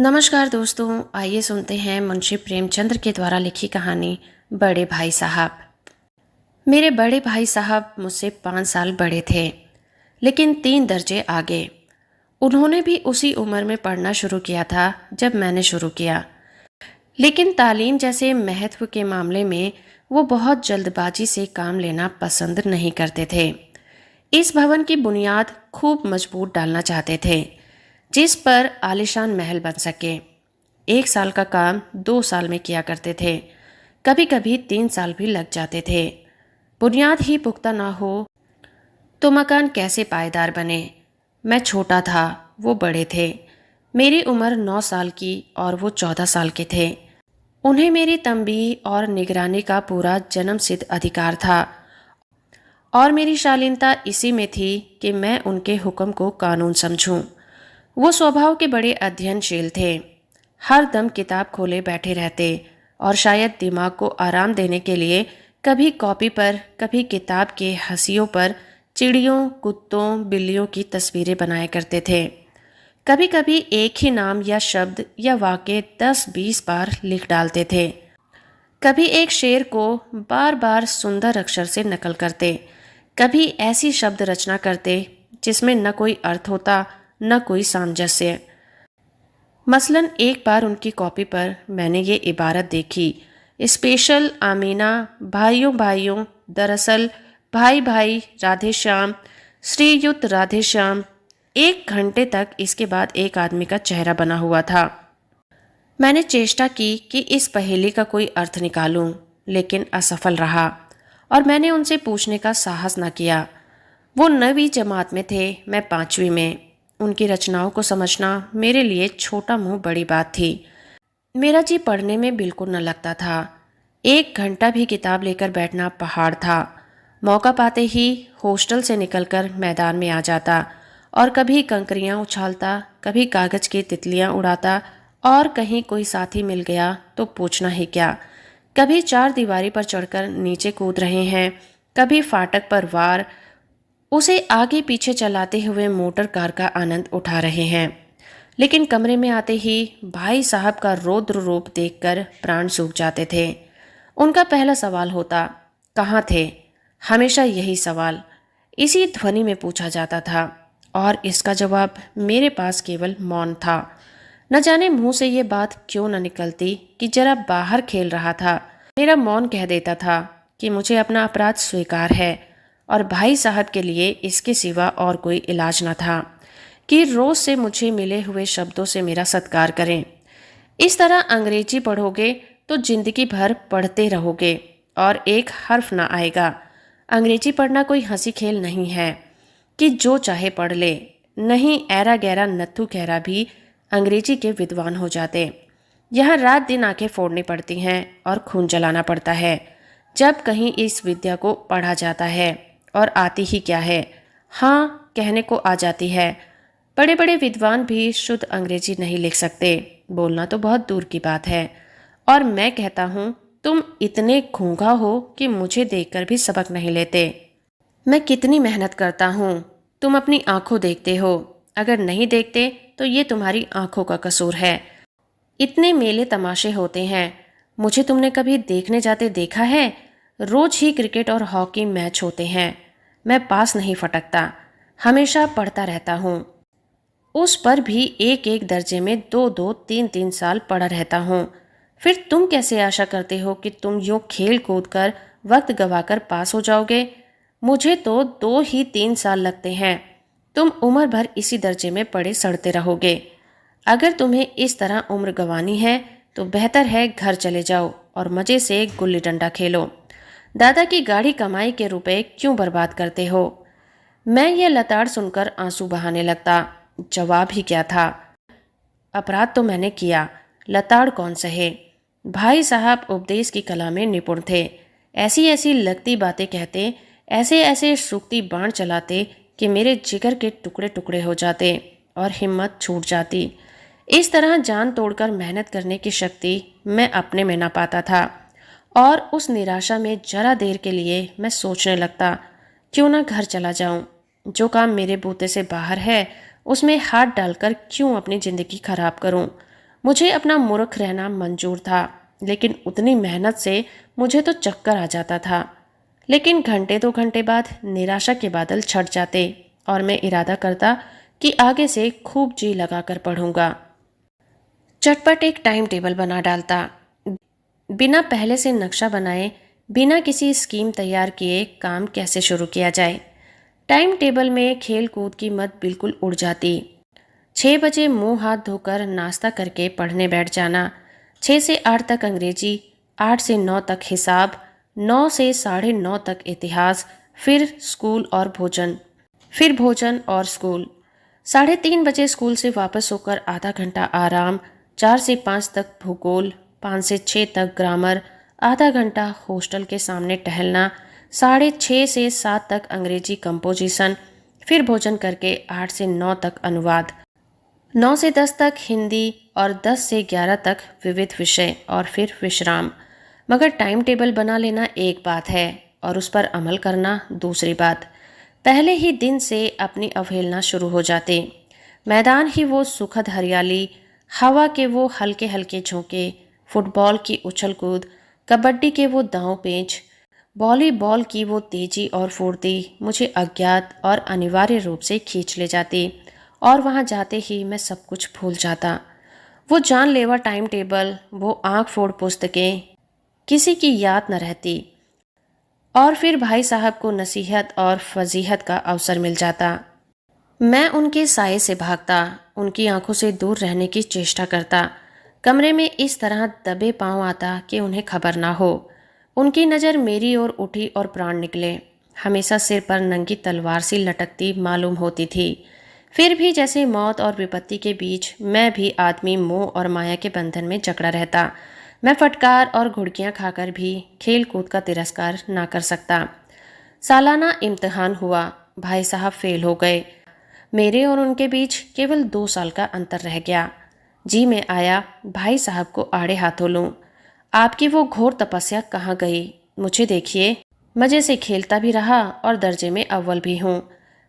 नमस्कार दोस्तों, आइए सुनते हैं मुंशी प्रेमचंद्र के द्वारा लिखी कहानी बड़े भाई साहब। मेरे बड़े भाई साहब मुझसे 5 साल बड़े थे, लेकिन 3 दर्जे आगे। उन्होंने भी उसी उम्र में पढ़ना शुरू किया था जब मैंने शुरू किया, लेकिन तालीम जैसे महत्व के मामले में वो बहुत जल्दबाजी से काम लेना पसंद नहीं करते थे। इस भवन की बुनियाद खूब मजबूत डालना चाहते थे, जिस पर आलीशान महल बन सके। 1 साल का काम 2 साल में किया करते थे, कभी कभी 3 साल भी लग जाते थे। बुनियाद ही पुख्ता ना हो तो मकान कैसे पायदार बने। मैं छोटा था, वो बड़े थे। मेरी उम्र 9 साल की और वो 14 साल के थे। उन्हें मेरी तंबीह और निगरानी का पूरा जन्मसिद्ध अधिकार था, और मेरी शालीनता इसी में थी कि मैं उनके हुक्म को कानून समझूं। वो स्वभाव के बड़े अध्ययनशील थे, हर दम किताब खोले बैठे रहते और शायद दिमाग को आराम देने के लिए कभी कॉपी पर कभी किताब के हंसियों पर चिड़ियों, कुत्तों, बिल्लियों की तस्वीरें बनाया करते थे। कभी कभी एक ही नाम या शब्द या वाक्य 10-20 बार लिख डालते थे। कभी एक शेर को बार बार सुंदर अक्षर से नकल करते, कभी ऐसी शब्द रचना करते जिसमें न कोई अर्थ होता न कोई सामंजस्य। मसलन एक बार उनकी कॉपी पर मैंने ये इबारत देखी, स्पेशल आमीना, भाइयों भाइयों, दरअसल भाई भाई, राधे श्याम, श्रीयुत राधे श्याम। 1 घंटे तक इसके बाद एक आदमी का चेहरा बना हुआ था। मैंने चेष्टा की कि इस पहेली का कोई अर्थ निकालूं, लेकिन असफल रहा और मैंने उनसे पूछने का साहस न किया। वो 9वीं जमात में थे, मैं 5वीं में। उनकी रचनाओं को समझना मेरे लिए छोटा मुंह बड़ी बात थी। मेरा जी पढ़ने में बिल्कुल न लगता था। 1 घंटा भी किताब लेकर बैठना पहाड़ था। मौका पाते ही हॉस्टल से निकलकर मैदान में आ जाता और कभी कंकरियां उछालता, कभी कागज की तितलियां उड़ाता, और कहीं कोई साथी मिल गया तो पूछना ही क्या। कभी 4 दीवारी पर चढ़कर नीचे कूद रहे हैं, कभी फाटक पर वार उसे आगे पीछे चलाते हुए मोटर कार का आनंद उठा रहे हैं। लेकिन कमरे में आते ही भाई साहब का रौद्र रूप देखकर प्राण सूख जाते थे। उनका पहला सवाल होता, कहाँ थे? हमेशा यही सवाल इसी ध्वनि में पूछा जाता था, और इसका जवाब मेरे पास केवल मौन था। न जाने मुंह से ये बात क्यों न निकलती कि जरा बाहर खेल रहा था। मेरा मौन कह देता था कि मुझे अपना अपराध स्वीकार है, और भाई साहब के लिए इसके सिवा और कोई इलाज न था कि रोज से मुझे मिले हुए शब्दों से मेरा सत्कार करें। इस तरह अंग्रेजी पढ़ोगे तो जिंदगी भर पढ़ते रहोगे और एक हर्फ ना आएगा। अंग्रेजी पढ़ना कोई हंसी खेल नहीं है कि जो चाहे पढ़ ले। नहीं, ऐरा गैरा नत्थू खैरा भी अंग्रेजी के विद्वान हो जाते। यहाँ रात दिन आंखें फोड़नी पड़ती हैं और खून जलाना पड़ता है जब कहीं इस विद्या को पढ़ा जाता है। और आती ही क्या है, हाँ कहने को आ जाती है। बड़े बड़े विद्वान भी शुद्ध अंग्रेजी नहीं लिख सकते, बोलना तो बहुत दूर की बात है। और मैं कहता हूँ, तुम इतने घूंघा हो कि मुझे देखकर भी सबक नहीं लेते। मैं कितनी मेहनत करता हूँ, तुम अपनी आंखों देखते हो। अगर नहीं देखते तो ये तुम्हारी आंखों का कसूर है। इतने मेले तमाशे होते हैं, मुझे तुमने कभी देखने जाते देखा है? रोज ही क्रिकेट और हॉकी मैच होते हैं, मैं पास नहीं फटकता, हमेशा पढ़ता रहता हूँ। उस पर भी एक एक दर्जे में 2-2, 3-3 साल पढ़ा रहता हूँ। फिर तुम कैसे आशा करते हो कि तुम यूँ खेल कूद कर वक्त गवाकर पास हो जाओगे? मुझे तो 2 ही 3 साल लगते हैं। तुम उम्र भर इसी दर्जे में पड़े सड़ते रहोगे। अगर तुम्हें इस तरह उम्र गंवानी है तो बेहतर है घर चले जाओ और मज़े से गुल्ली डंडा खेलो। दादा की गाढ़ी कमाई के रुपए क्यों बर्बाद करते हो? मैं ये लताड़ सुनकर आंसू बहाने लगता। जवाब ही क्या था? अपराध तो मैंने किया, लताड़ कौन सहे। भाई साहब उपदेश की कला में निपुण थे। ऐसी ऐसी लगती बातें कहते, ऐसे ऐसे सूक्ति बाण चलाते कि मेरे जिगर के टुकड़े टुकड़े हो जाते और हिम्मत छूट जाती। इस तरह जान तोड़कर मेहनत करने की शक्ति मैं अपने में ना पाता था, और उस निराशा में जरा देर के लिए मैं सोचने लगता, क्यों ना घर चला जाऊं। जो काम मेरे बूते से बाहर है उसमें हाथ डालकर क्यों अपनी ज़िंदगी खराब करूं। मुझे अपना मूर्ख रहना मंजूर था, लेकिन उतनी मेहनत से मुझे तो चक्कर आ जाता था। लेकिन घंटे 2 घंटे बाद निराशा के बादल छट जाते और मैं इरादा करता कि आगे से खूब जी लगाकर पढ़ूंगा। चटपट एक टाइम टेबल बना डालता, बिना पहले से नक्शा बनाए, बिना किसी स्कीम तैयार किए काम कैसे शुरू किया जाए। टाइम टेबल में खेल कूद की मत बिल्कुल उड़ जाती। 6 बजे मुंह हाथ धोकर नाश्ता करके पढ़ने बैठ जाना। 6 से 8 तक अंग्रेजी, 8 से 9 तक हिसाब, 9 से 9:30 तक इतिहास, फिर स्कूल और भोजन, फिर भोजन और स्कूल। 3:30 बजे स्कूल से वापस होकर आधा घंटा आराम, 4 से 5 तक भूगोल, 5 से 6 तक ग्रामर, आधा घंटा हॉस्टल के सामने टहलना, 6:30 से 7 तक अंग्रेजी कंपोजिशन, फिर भोजन करके 8 से 9 तक अनुवाद, 9 से 10 तक हिंदी और 10 से 11 तक विविध विषय और फिर विश्राम। मगर टाइम टेबल बना लेना एक बात है और उस पर अमल करना दूसरी बात। पहले ही दिन से अपनी अवहेलना शुरू हो जाते। मैदान ही वो सुखद हरियाली, हवा के वो हल्के हल्के झोंके, फुटबॉल की उछल कूद, कबड्डी के वो दांव पेंच, वॉलीबॉल की वो तेजी और फुर्ती मुझे अज्ञात और अनिवार्य रूप से खींच ले जाती और वहां जाते ही मैं सब कुछ भूल जाता। वो जानलेवा टाइम टेबल, वो आंख फोड़ पुस्तकें, किसी की याद न रहती और फिर भाई साहब को नसीहत और फजीहत का अवसर मिल जाता। मैं उनके साये से भागता, उनकी आंखों से दूर रहने की चेष्टा करता, कमरे में इस तरह दबे पांव आता कि उन्हें खबर ना हो। उनकी नज़र मेरी ओर उठी और प्राण निकले। हमेशा सिर पर नंगी तलवार सी लटकती मालूम होती थी। फिर भी जैसे मौत और विपत्ति के बीच मैं भी आदमी मोह और माया के बंधन में जकड़ा रहता। मैं फटकार और घुड़कियां खाकर भी खेल कूद का तिरस्कार ना कर सकता। सालाना इम्तिहान हुआ, भाई साहब फेल हो गए। मेरे और उनके बीच केवल 2 साल का अंतर रह गया। जी में आया भाई साहब को आड़े हाथों लूं। आपकी वो घोर तपस्या कहाँ गई? मुझे देखिए, मजे से खेलता भी रहा और दर्जे में अव्वल भी हूँ।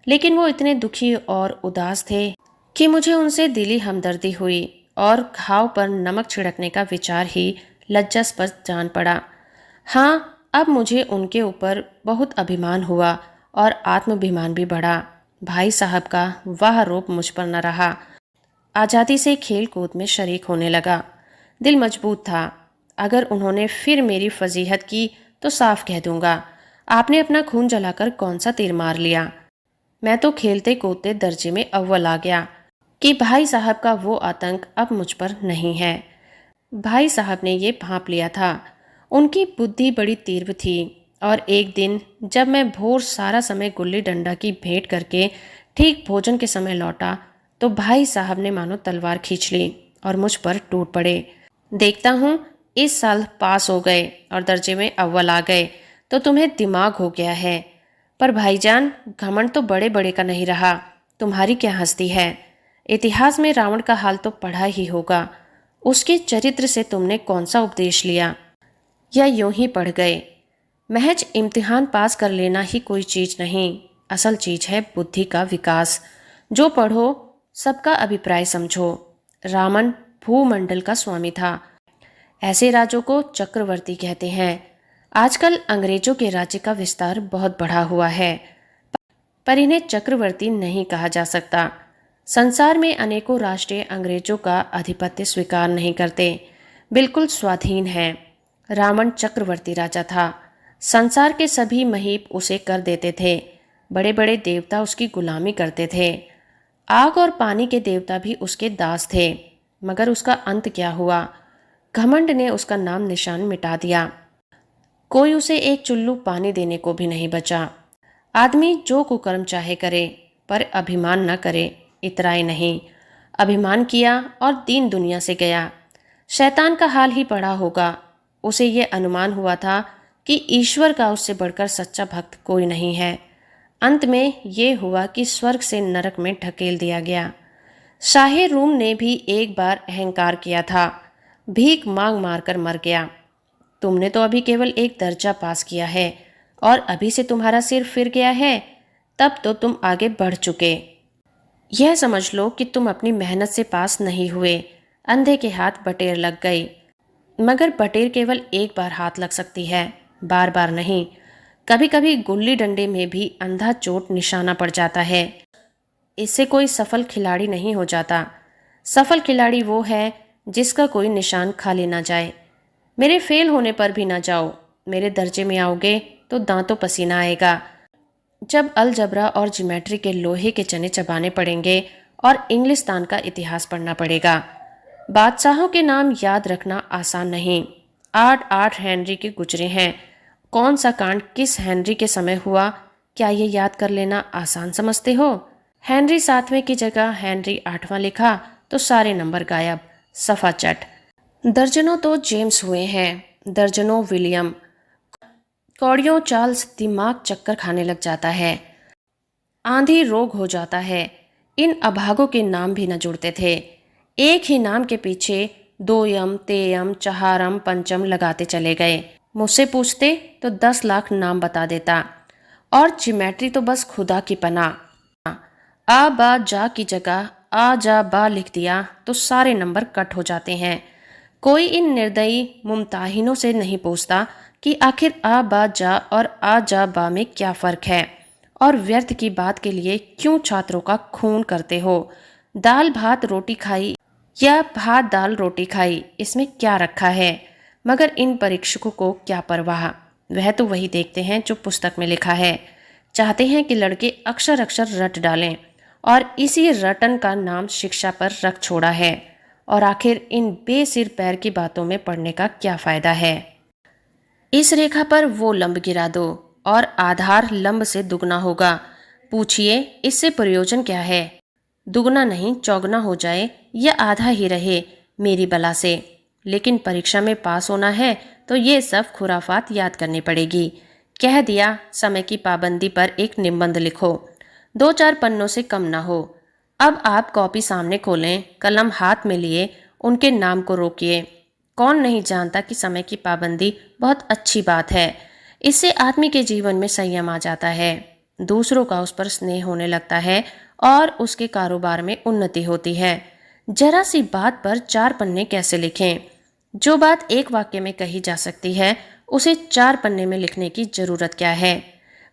लेकिन वो इतने दुखी और उदास थे कि मुझे उनसे दिली हमदर्दी हुई और घाव पर नमक छिड़कने का विचार ही लज्जास्पद जान पड़ा। हाँ, अब मुझे उनके ऊपर बहुत अभिमान हुआ और आत्माभिमान भी बढ़ा। भाई साहब का वह रोप मुझ पर न रहा। आज़ादी से खेल कूद में शरीक होने लगा। दिल मजबूत था। अगर उन्होंने फिर मेरी फजीहत की तो साफ कह दूंगा, आपने अपना खून जलाकर कौन सा तीर मार लिया। मैं तो खेलते कूदते दर्जे में अव्वल आ गया कि भाई साहब का वो आतंक अब मुझ पर नहीं है। भाई साहब ने ये भांप लिया था। उनकी बुद्धि बड़ी तीव्र थी और एक दिन जब मैं भोर सारा समय गुल्ली डंडा की भेंट करके ठीक भोजन के समय लौटा तो भाई साहब ने मानो तलवार खींच ली और मुझ पर टूट पड़े। देखता हूँ इस साल पास हो गए और दर्जे में अव्वल आ गए तो तुम्हें दिमाग हो गया है। पर भाईजान, घमंड तो बड़े बड़े का नहीं रहा। तुम्हारी क्या हस्ती है। इतिहास में रावण का हाल तो पढ़ा ही होगा। उसके चरित्र से तुमने कौन सा उपदेश लिया, या यूं ही पढ़ गए? महज इम्तिहान पास कर लेना ही कोई चीज नहीं, असल चीज है बुद्धि का विकास। जो पढ़ो सबका अभिप्राय समझो। रावण भूमंडल का स्वामी था। ऐसे राजों को चक्रवर्ती कहते हैं। आजकल अंग्रेजों के राज्य का विस्तार बहुत बढ़ा हुआ है, पर इन्हें चक्रवर्ती नहीं कहा जा सकता। संसार में अनेकों राष्ट्र अंग्रेजों का आधिपत्य स्वीकार नहीं करते, बिल्कुल स्वाधीन है। रावण चक्रवर्ती राजा था। संसार के सभी महीप उसे कर देते थे। बड़े बड़े देवता उसकी गुलामी करते थे। आग और पानी के देवता भी उसके दास थे। मगर उसका अंत क्या हुआ? घमंड ने उसका नाम निशान मिटा दिया। कोई उसे एक चुल्लू पानी देने को भी नहीं बचा। आदमी जो कुकर्म चाहे करे, पर अभिमान न करे, इतराए नहीं। अभिमान किया और दीन दुनिया से गया। शैतान का हाल ही पड़ा होगा। उसे ये अनुमान हुआ था कि ईश्वर का उससे बढ़कर सच्चा भक्त कोई नहीं है। अंत में ये हुआ कि स्वर्ग से नरक में ढकेल दिया गया। शाहे रूम ने भी एक बार अहंकार किया था, भीख मांग मार कर मर गया। तुमने तो अभी केवल एक दर्जा पास किया है और अभी से तुम्हारा सिर फिर गया है, तब तो तुम आगे बढ़ चुके। यह समझ लो कि तुम अपनी मेहनत से पास नहीं हुए, अंधे के हाथ बटेर लग गई। मगर बटेर केवल एक बार हाथ लग सकती है, बार बार नहीं। कभी कभी गुल्ली डंडे में भी अंधा चोट निशाना पड़ जाता है। इससे कोई सफल खिलाड़ी नहीं हो जाता। सफल खिलाड़ी वो है जिसका कोई निशान खाली ना जाए। मेरे फेल होने पर भी ना जाओ। मेरे दर्जे में आओगे तो दांतों पसीना आएगा। जब अलजबरा और ज्योमेट्री के लोहे के चने चबाने पड़ेंगे और इंग्लिस्तान का इतिहास पढ़ना पड़ेगा। बादशाहों के नाम याद रखना आसान नहीं। 8 हेनरी के गुजरे हैं। कौन सा कांड किस हेनरी के समय हुआ, क्या ये याद कर लेना आसान समझते हो? हेनरी 7वें की जगह हेनरी 8वां लिखा तो सारे नंबर गायब, सफा चट। दर्जनों तो जेम्स हुए हैं, दर्जनों विलियम। कौड़ियों चार्ल्स दिमाग चक्कर खाने लग जाता है। आंधी रोग हो जाता है। इन अभागों के नाम भी न जुड़ते थे। एक ही नाम के पीछे दोयम तेयम चहारम पंचम लगाते चले गए। मुझसे पूछते तो 10 लाख नाम बता देता। और ज्योमेट्री तो बस खुदा की पनाह। आ बा जा की जगह आ जा बा लिख दिया तो सारे नंबर कट हो जाते हैं। कोई इन निर्दयी मुमताहिनों से नहीं पूछता कि आखिर आ बा जा और आ जा बा में क्या फ़र्क है, और व्यर्थ की बात के लिए क्यों छात्रों का खून करते हो। दाल भात रोटी खाई या भात दाल रोटी खाई, इसमें क्या रखा है। मगर इन परीक्षकों को क्या परवाह, वह तो वही देखते हैं जो पुस्तक में लिखा है। चाहते हैं कि लड़के अक्षर अक्षर रट डालें, और इसी रटन का नाम शिक्षा पर रख छोड़ा है। और आखिर इन बेसिर पैर की बातों में पढ़ने का क्या फ़ायदा है। इस रेखा पर वो लंब गिरा दो और आधार लंब से दुगना होगा। पूछिए इससे प्रयोजन क्या है। दुगना नहीं चौगुना हो जाए या आधा ही रहे मेरी बला से। लेकिन परीक्षा में पास होना है तो ये सब खुराफात याद करनी पड़ेगी। कह दिया समय की पाबंदी पर एक निबंध लिखो, 2-4 पन्नों से कम ना हो। अब आप कॉपी सामने खोलें, कलम हाथ में लिए उनके नाम को रोकिए। कौन नहीं जानता कि समय की पाबंदी बहुत अच्छी बात है। इससे आदमी के जीवन में संयम आ जाता है, दूसरों का उस पर स्नेह होने लगता है और उसके कारोबार में उन्नति होती है। जरा सी बात पर 4 पन्ने कैसे लिखें। जो बात एक वाक्य में कही जा सकती है उसे 4 पन्ने में लिखने की जरूरत क्या है।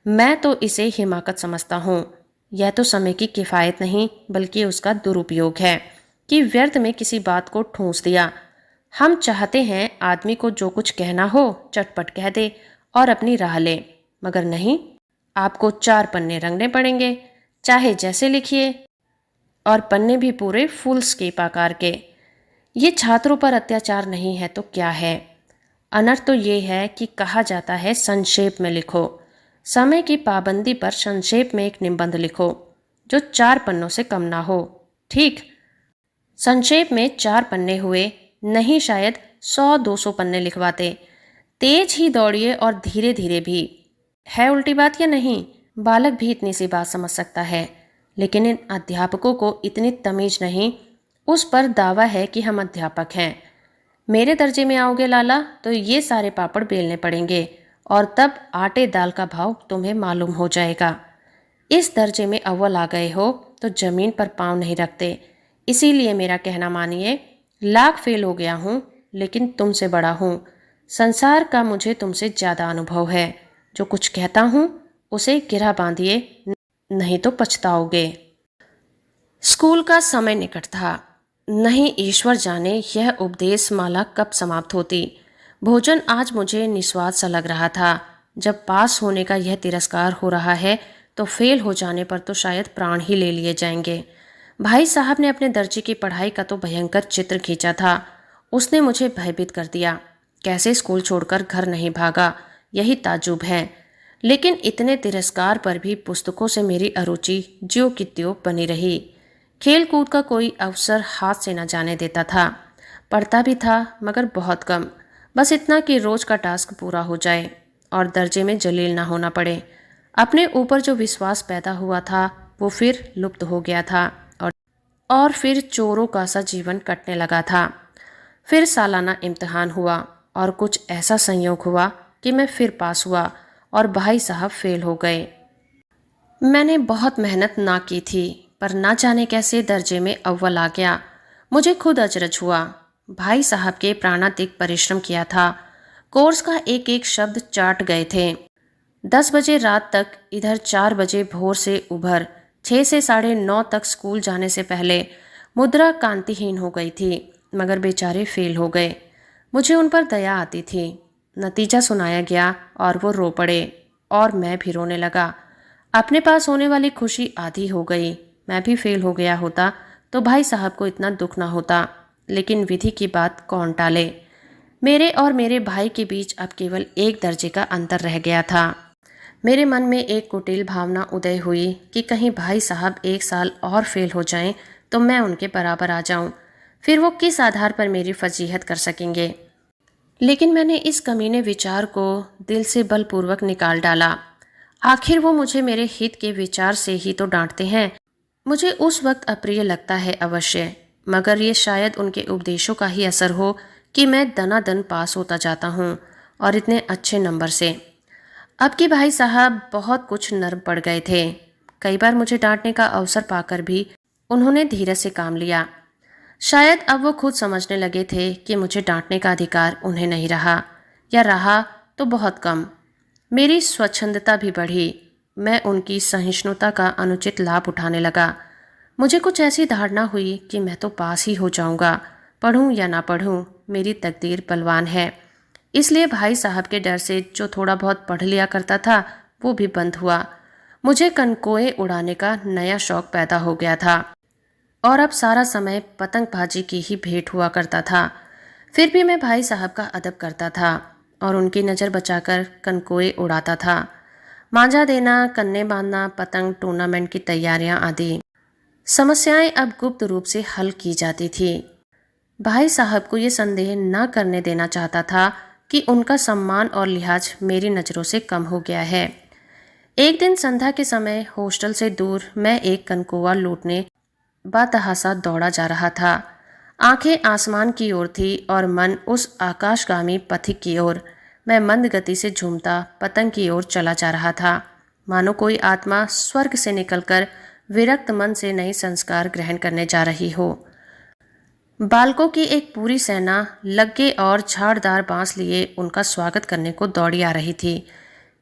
मैं तो इसे हिमाकत समझता हूँ। यह तो समय की किफ़ायत नहीं बल्कि उसका दुरुपयोग है कि व्यर्थ में किसी बात को ठूंस दिया। हम चाहते हैं आदमी को जो कुछ कहना हो चटपट कह दे और अपनी राह ले, मगर नहीं, आपको 4 पन्ने रंगने पड़ेंगे, चाहे जैसे लिखिए, और पन्ने भी पूरे फुल स्केप आकार के। ये छात्रों पर अत्याचार नहीं है तो क्या है। अनर्थ तो ये है कि कहा जाता है संक्षेप में लिखो। समय की पाबंदी पर संक्षेप में एक निबंध लिखो जो 4 पन्नों से कम ना हो। ठीक, संक्षेप में 4 पन्ने हुए, नहीं शायद 100-200 पन्ने लिखवाते। तेज ही दौड़िए और धीरे धीरे भी। है उल्टी बात या नहीं? बालक भी इतनी सी बात समझ सकता है, लेकिन इन अध्यापकों को इतनी तमीज नहीं। उस पर दावा है कि हम अध्यापक हैं। मेरे दर्जे में आओगे लाला तो ये सारे पापड़ बेलने पड़ेंगे, और तब आटे दाल का भाव तुम्हें मालूम हो जाएगा। इस दर्जे में अव्वल आ गए हो तो जमीन पर पाँव नहीं रखते। इसीलिए मेरा कहना मानिए, लाख फेल हो गया हूँ लेकिन तुमसे बड़ा हूँ। संसार का मुझे तुमसे ज़्यादा अनुभव है। जो कुछ कहता हूँ उसे गिरा बांधिए, नहीं तो पछताओगे। स्कूल का समय निकट था। नहीं ईश्वर जाने यह उपदेश माला कब समाप्त होती। भोजन आज मुझे निस्वाद सा लग रहा था। जब पास होने का यह तिरस्कार हो रहा है तो फेल हो जाने पर तो शायद प्राण ही ले लिए जाएंगे। भाई साहब ने अपने दर्जे की पढ़ाई का तो भयंकर चित्र खींचा था। उसने मुझे भयभीत कर दिया। कैसे स्कूल छोड़कर घर नहीं भागा, यही ताजुब है। लेकिन इतने तिरस्कार पर भी पुस्तकों से मेरी अरुचि ज्यों की त्यों बनी रही। खेल कूद का कोई अवसर हाथ से न जाने देता था। पढ़ता भी था मगर बहुत कम, बस इतना कि रोज का टास्क पूरा हो जाए और दर्जे में जलील ना होना पड़े। अपने ऊपर जो विश्वास पैदा हुआ था वो फिर लुप्त हो गया था, और फिर चोरों का सा जीवन कटने लगा था। फिर सालाना इम्तिहान हुआ और कुछ ऐसा संयोग हुआ कि मैं फिर पास हुआ और भाई साहब फेल हो गए। मैंने बहुत मेहनत ना की थी पर ना जाने कैसे दर्जे में अव्वल आ गया। मुझे खुद अचरज हुआ। भाई साहब के प्राणातिक परिश्रम किया था। कोर्स का एक एक शब्द चाट गए थे। 10 बजे रात तक इधर, 4 बजे भोर से उभर, 6 से 9:30 तक स्कूल जाने से पहले मुद्रा कांतिहीन हो गई थी, मगर बेचारे फेल हो गए। मुझे उन पर दया आती थी। नतीजा सुनाया गया और वो रो पड़े और मैं भी रोने लगा। अपने पास होने वाली खुशी आधी हो गई। मैं भी फेल हो गया होता तो भाई साहब को इतना दुख ना होता, लेकिन विधि की बात कौन टाले। मेरे और मेरे भाई के बीच अब केवल 1 दर्जे का अंतर रह गया था। मेरे मन में एक कुटिल भावना उदय हुई कि कहीं भाई साहब 1 साल और फेल हो जाएं तो मैं उनके बराबर आ जाऊं। फिर वो किस आधार पर मेरी फजीहत कर सकेंगे। लेकिन मैंने इस कमीने विचार को दिल से बलपूर्वक निकाल डाला। आखिर वो मुझे मेरे हित के विचार से ही तो डांटते हैं। मुझे उस वक्त अप्रिय लगता है अवश्य, मगर ये शायद उनके उपदेशों का ही असर हो कि मैं दनादन पास होता जाता हूँ, और इतने अच्छे नंबर से। अब के भाई साहब बहुत कुछ नर्म पड़ गए थे। कई बार मुझे डांटने का अवसर पाकर भी उन्होंने धीरज से काम लिया। शायद अब वो खुद समझने लगे थे कि मुझे डांटने का अधिकार उन्हें नहीं रहा, या रहा तो बहुत कम। मेरी स्वच्छंदता भी बढ़ी। मैं उनकी सहिष्णुता का अनुचित लाभ उठाने लगा। मुझे कुछ ऐसी धारणा हुई कि मैं तो पास ही हो जाऊंगा, पढ़ूं या ना पढ़ूं, मेरी तकदीर बलवान है। इसलिए भाई साहब के डर से जो थोड़ा बहुत पढ़ लिया करता था वो भी बंद हुआ। मुझे कनकोए उड़ाने का नया शौक पैदा हो गया था, और अब सारा समय पतंगबाजी की ही भेंट हुआ करता था। फिर भी मैं भाई साहब का अदब करता था और उनकी नज़र बचाकर कनकोए उड़ाता था। मांझा देना, कन्ने बांधना, पतंग टूर्नामेंट की तैयारियां आदि समस्याएं अब गुप्त रूप से हल की जाती थी। भाई साहब को ये संदेह न करने देना चाहता था कि उनका सम्मान और लिहाज मेरी नज़रों से कम हो गया है। एक दिन संध्या के समय हॉस्टल से दूर मैं एक कनकोआ लूटने बातहासा दौड़ा जा रहा था। आंखें आसमान की ओर थी और मन उस आकाशगामी पथिक की ओर। मैं मंद गति से झूमता पतंग की ओर चला जा रहा था, मानो कोई आत्मा स्वर्ग से निकलकर विरक्त मन से नए संस्कार ग्रहण करने जा रही हो। बालकों की एक पूरी सेना लग्गे और झाड़दार बांस लिए उनका स्वागत करने को दौड़ी आ रही थी।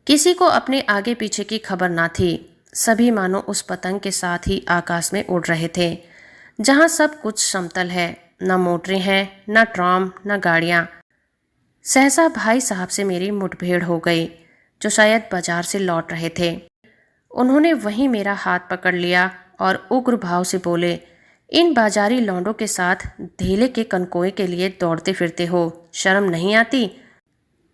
किसी को अपने आगे पीछे की खबर ना थी। सभी मानो उस पतंग के साथ ही आकाश में उड़ रहे थे, जहां सब कुछ समतल है, न मोटरें हैं, न ट्राम, न गाड़ियां। सहसा भाई साहब से मेरी मुठभेड़ हो गई, जो शायद बाजार से लौट रहे थे। उन्होंने वहीं मेरा हाथ पकड़ लिया और उग्र भाव से बोले, इन बाजारी लौंडों के साथ धेले के कनकोए के लिए दौड़ते फिरते हो, शर्म नहीं आती?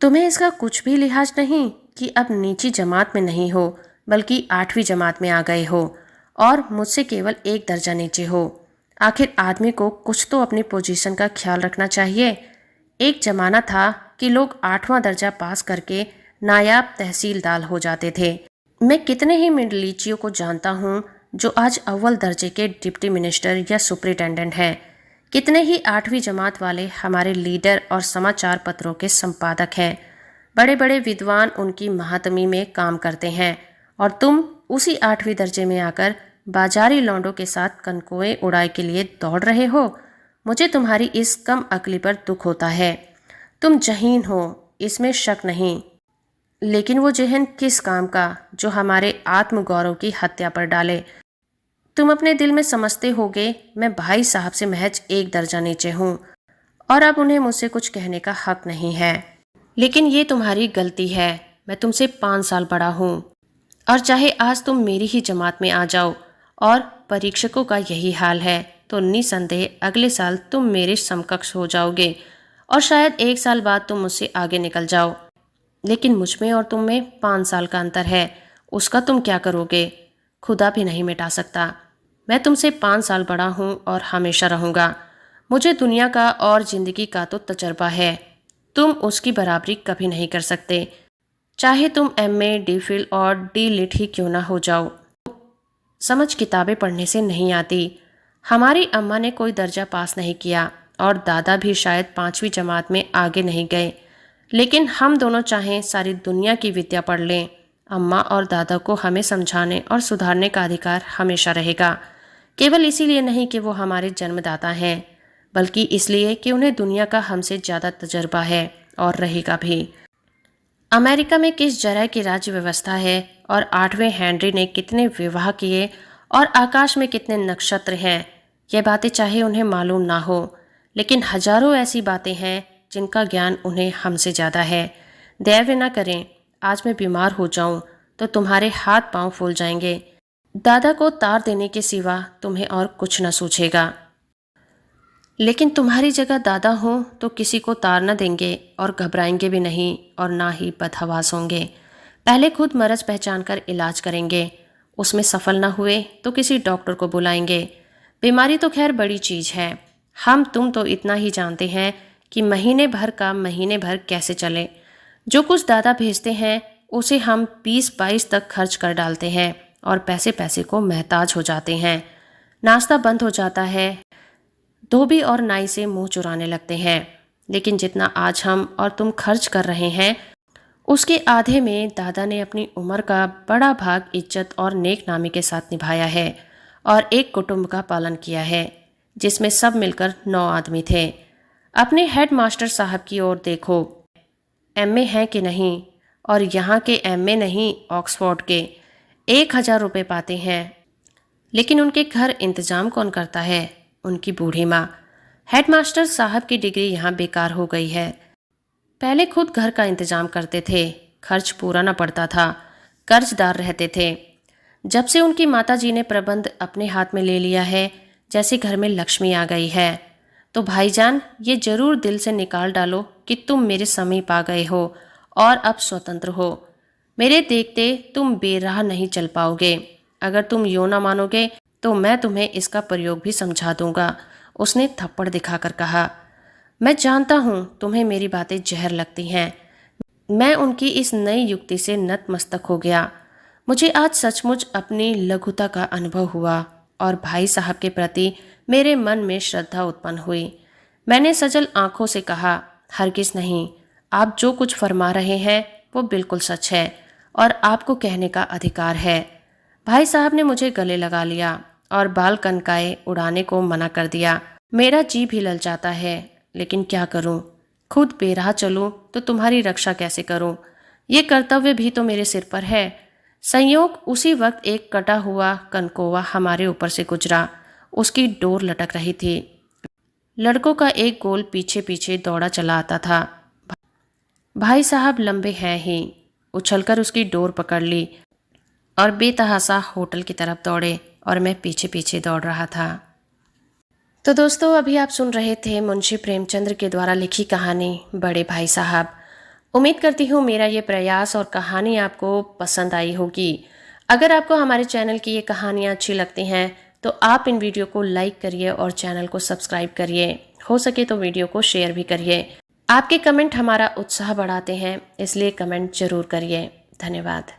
तुम्हें इसका कुछ भी लिहाज नहीं कि अब नीची जमात में नहीं हो, बल्कि 8वीं जमात में आ गए हो, और मुझसे केवल 1 दर्जा नीचे हो। आखिर आदमी को कुछ तो अपनी पोजीशन का ख्याल रखना चाहिए। एक जमाना था कि लोग 8वां दर्जा पास करके नायाब तहसीलदार हो जाते थे। मैं कितने ही मिडलीचियों को जानता हूँ जो आज अव्वल दर्जे के डिप्टी मिनिस्टर या सुपरिटेंडेंट हैं। कितने ही 8वीं जमात वाले हमारे लीडर और समाचार पत्रों के संपादक हैं। बड़े बड़े विद्वान उनकी महात्मी में काम करते हैं, और तुम उसी 8वीं दर्जे में आकर बाजारी लौंडों के साथ कनकोए उड़ाई के लिए दौड़ रहे हो। मुझे तुम्हारी इस कम अक्ली पर दुख होता है। तुम जहीन हो, इसमें शक नहीं, लेकिन वो जहन किस काम का जो हमारे आत्मगौरव की हत्या पर डाले। तुम अपने दिल में समझते होगे मैं भाई साहब से महज 1 दर्जा नीचे हूँ, और अब उन्हें मुझसे कुछ कहने का हक नहीं है। लेकिन ये तुम्हारी गलती है। मैं तुमसे 5 साल बड़ा हूँ, और चाहे आज तुम मेरी ही जमात में आ जाओ और परीक्षकों का यही हाल है, तो निसंदेह अगले साल तुम मेरे समकक्ष हो जाओगे, और शायद 1 साल बाद तुम मुझसे आगे निकल जाओ। लेकिन मुझ में और तुम में 5 साल का अंतर है। उसका तुम क्या करोगे? खुदा भी नहीं मिटा सकता। मैं तुमसे 5 साल बड़ा हूँ और हमेशा रहूँगा। मुझे दुनिया का और जिंदगी का तो तजर्बा है। तुम उसकी बराबरी कभी नहीं कर सकते, चाहे तुम MA, DPhil और D.Litt ही क्यों ना हो जाओ। समझ किताबें पढ़ने से नहीं आती। हमारी अम्मा ने कोई दर्जा पास नहीं किया, और दादा भी शायद 5वीं जमात में आगे नहीं गए। लेकिन हम दोनों चाहें सारी दुनिया की विद्या पढ़ लें, अम्मा और दादा को हमें समझाने और सुधारने का अधिकार हमेशा रहेगा। केवल इसीलिए नहीं कि वो हमारे जन्मदाता हैं, बल्कि इसलिए कि उन्हें दुनिया का हमसे ज़्यादा तजर्बा है और रहेगा भी। अमेरिका में किस तरह की राज्य व्यवस्था है और 8वें हेनरी ने कितने विवाह किए और आकाश में कितने नक्षत्र हैं, ये बातें चाहे उन्हें मालूम ना हो, लेकिन हजारों ऐसी बातें हैं जिनका ज्ञान उन्हें हमसे ज़्यादा है। दैव ना करें, आज मैं बीमार हो जाऊं तो तुम्हारे हाथ पांव फूल जाएंगे। दादा को तार देने के सिवा तुम्हें और कुछ न सूझेगा। लेकिन तुम्हारी जगह दादा हो तो किसी को तार न देंगे और घबराएंगे भी नहीं और ना ही बदहवास होंगे। पहले खुद मरज पहचान कर इलाज करेंगे, उसमें सफल न हुए तो किसी डॉक्टर को बुलाएंगे। बीमारी तो खैर बड़ी चीज़ है, हम तुम तो इतना ही जानते हैं कि महीने भर का महीने भर कैसे चले। जो कुछ दादा भेजते हैं उसे हम 20-22 तक खर्च कर डालते हैं और पैसे पैसे को महताज हो जाते हैं। नाश्ता बंद हो जाता है, धोबी और नाई से मुंह चुराने लगते हैं। लेकिन जितना आज हम और तुम खर्च कर रहे हैं उसके आधे में दादा ने अपनी उम्र का बड़ा भाग इज्जत और नेक नामी के साथ निभाया है और एक कुटुंब का पालन किया है जिसमें सब मिलकर 9 आदमी थे। अपने हेड मास्टर साहब की ओर देखो, एमए हैं कि नहीं, और यहाँ के एमए नहीं ऑक्सफोर्ड के 1000 रुपये पाते हैं। लेकिन उनके घर इंतजाम कौन करता है? उनकी बूढ़ी माँ। हेडमास्टर साहब की डिग्री यहाँ बेकार हो गई है। पहले खुद घर का इंतजाम करते थे, खर्च पूरा न पड़ता था, कर्जदार रहते थे। जब से उनकी माताजी ने प्रबंध अपने हाथ में ले लिया है, जैसे घर में लक्ष्मी आ गई है। तो भाईजान, ये जरूर दिल से निकाल डालो कि तुम मेरे समीप आ गए हो और अब स्वतंत्र हो। मेरे देखते तुम बेराह नहीं चल पाओगे। अगर तुम यो ना मानोगे तो मैं तुम्हें इसका प्रयोग भी समझा दूंगा। उसने थप्पड़ दिखाकर कहा। मैं जानता हूँ तुम्हें मेरी बातें जहर लगती हैं। मैं उनकी इस नई युक्ति से नतमस्तक हो गया। मुझे आज सचमुच अपनी लघुता का अनुभव हुआ और भाई साहब के प्रति मेरे मन में श्रद्धा उत्पन्न हुई। मैंने सजल आंखों से कहा, हरगिज नहीं, आप जो कुछ फरमा रहे हैं वो बिल्कुल सच है और आपको कहने का अधिकार है। भाई साहब ने मुझे गले लगा लिया और बाल कनकाए उड़ाने को मना कर दिया। मेरा जी भी ललचाता है, लेकिन क्या करूं? खुद बेराह चलूं तो तुम्हारी रक्षा कैसे करूं? ये कर्तव्य भी तो मेरे सिर पर है। संयोग उसी वक्त एक कटा हुआ कनकोवा हमारे ऊपर से गुजरा। उसकी डोर लटक रही थी। लड़कों का एक गोल पीछे पीछे दौड़ा चला आता था। भाई साहब लंबे हैं ही, उछलकर उसकी डोर पकड़ ली और बेतहासा होटल की तरफ दौड़े और मैं पीछे पीछे दौड़ रहा था। तो दोस्तों, अभी आप सुन रहे थे मुंशी प्रेमचंद्र के द्वारा लिखी कहानी बड़े भाई साहब। उम्मीद करती हूँ मेरा ये प्रयास और कहानी आपको पसंद आई होगी। अगर आपको हमारे चैनल की ये कहानियाँ अच्छी लगती हैं तो आप इन वीडियो को लाइक करिए और चैनल को सब्सक्राइब करिए। हो सके तो वीडियो को शेयर भी करिए। आपके कमेंट हमारा उत्साह बढ़ाते हैं, इसलिए कमेंट जरूर करिए। धन्यवाद।